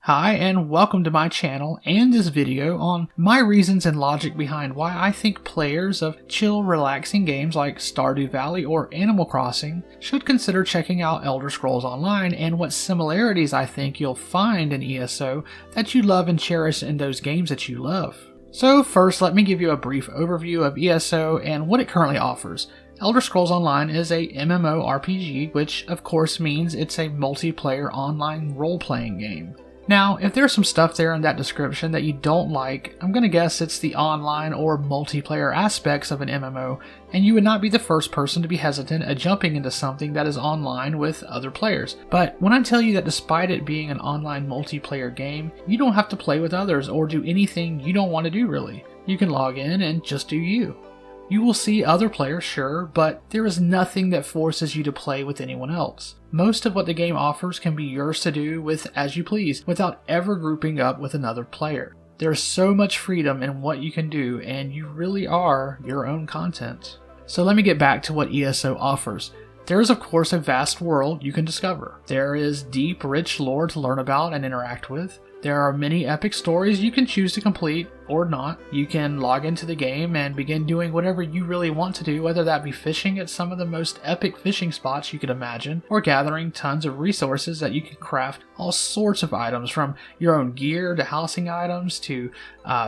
Hi and welcome to my channel and this video on my reasons and logic behind why I think players of chill, relaxing games like Stardew Valley or Animal Crossing should consider checking out Elder Scrolls Online and what similarities I think you'll find in ESO that you love and cherish in those games that you love. So first, let me give you a brief overview of ESO and what it currently offers. Elder Scrolls Online is a MMORPG, which of course means it's a multiplayer online role-playing game. Now, if there's some stuff there in that description that you don't like, I'm gonna guess it's the online or multiplayer aspects of an MMO, and you would not be the first person to be hesitant at jumping into something that is online with other players. But when I tell you that despite it being an online multiplayer game, you don't have to play with others or do anything you don't want to do really. You can log in and just do you. You will see other players, sure, but there is nothing that forces you to play with anyone else. Most of what the game offers can be yours to do with as you please, without ever grouping up with another player. There's so much freedom in what you can do, and you really are your own content. So let me get back to what ESO offers. There is of course a vast world you can discover. There is deep, rich lore to learn about and interact with. There are many epic stories you can choose to complete, or not. You can log into the game and begin doing whatever you really want to do, whether that be fishing at some of the most epic fishing spots you could imagine, or gathering tons of resources that you can craft all sorts of items, from your own gear to housing items to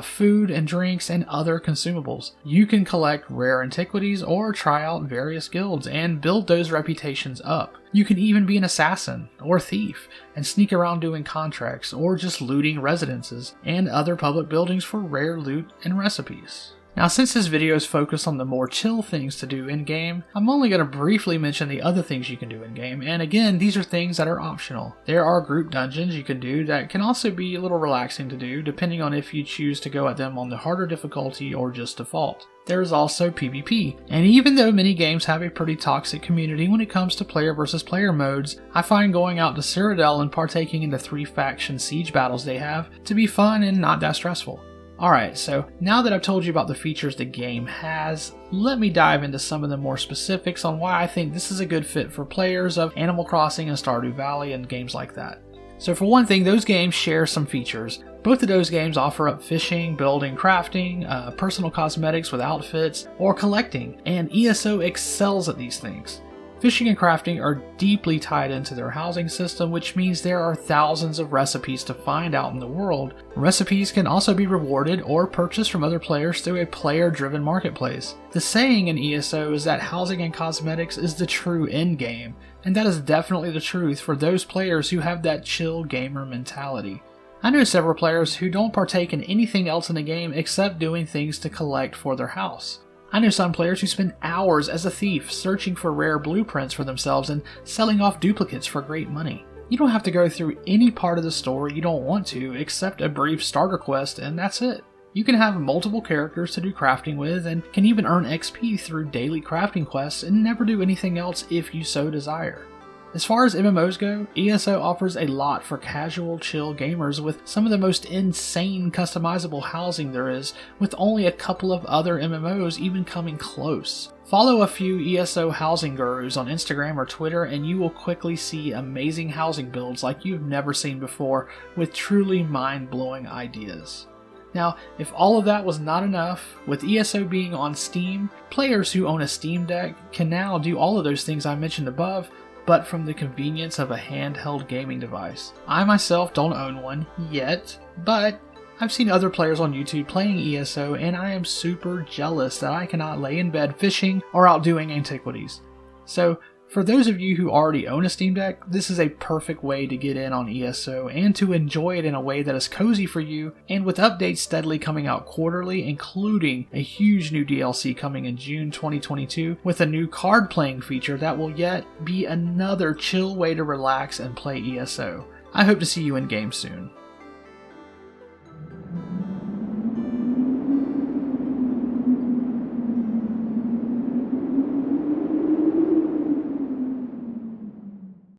food and drinks and other consumables. You can collect rare antiquities or try out various guilds and build those reputations up. You can even be an assassin or thief and sneak around doing contracts or just looting residences and other public buildings for rare loot and recipes. Now, since this video is focused on the more chill things to do in-game, I'm only going to briefly mention the other things you can do in-game, and again, these are things that are optional. There are group dungeons you can do that can also be a little relaxing to do, depending on if you choose to go at them on the harder difficulty or just default. There is also PvP, and even though many games have a pretty toxic community when it comes to player versus player modes, I find going out to Cyrodiil and partaking in the 3-faction siege battles they have to be fun and not that stressful. Alright, so now that I've told you about the features the game has, let me dive into some of the more specifics on why I think this is a good fit for players of Animal Crossing and Stardew Valley and games like that. So for one thing, those games share some features. Both of those games offer up fishing, building, crafting, personal cosmetics with outfits, or collecting, and ESO excels at these things. Fishing and crafting are deeply tied into their housing system, which means there are thousands of recipes to find out in the world. Recipes can also be rewarded or purchased from other players through a player-driven marketplace. The saying in ESO is that housing and cosmetics is the true endgame, and that is definitely the truth for those players who have that chill gamer mentality. I know several players who don't partake in anything else in the game except doing things to collect for their house. I know some players who spend hours as a thief searching for rare blueprints for themselves and selling off duplicates for great money. You don't have to go through any part of the story you don't want to, except a brief starter quest, and that's it. You can have multiple characters to do crafting with, and can even earn XP through daily crafting quests and never do anything else if you so desire. As far as MMOs go, ESO offers a lot for casual, chill gamers with some of the most insane customizable housing there is, with only a couple of other MMOs even coming close. Follow a few ESO housing gurus on Instagram or Twitter and you will quickly see amazing housing builds like you've never seen before, with truly mind-blowing ideas. Now, if all of that was not enough, with ESO being on Steam, players who own a Steam Deck can now do all of those things I mentioned above, but from the convenience of a handheld gaming device. I myself don't own one yet, but I've seen other players on YouTube playing ESO and I am super jealous that I cannot lay in bed fishing or out doing antiquities. So for those of you who already own a Steam Deck, this is a perfect way to get in on ESO and to enjoy it in a way that is cozy for you, and with updates steadily coming out quarterly, including a huge new DLC coming in June 2022 with a new card playing feature that will yet be another chill way to relax and play ESO. I hope to see you in game soon.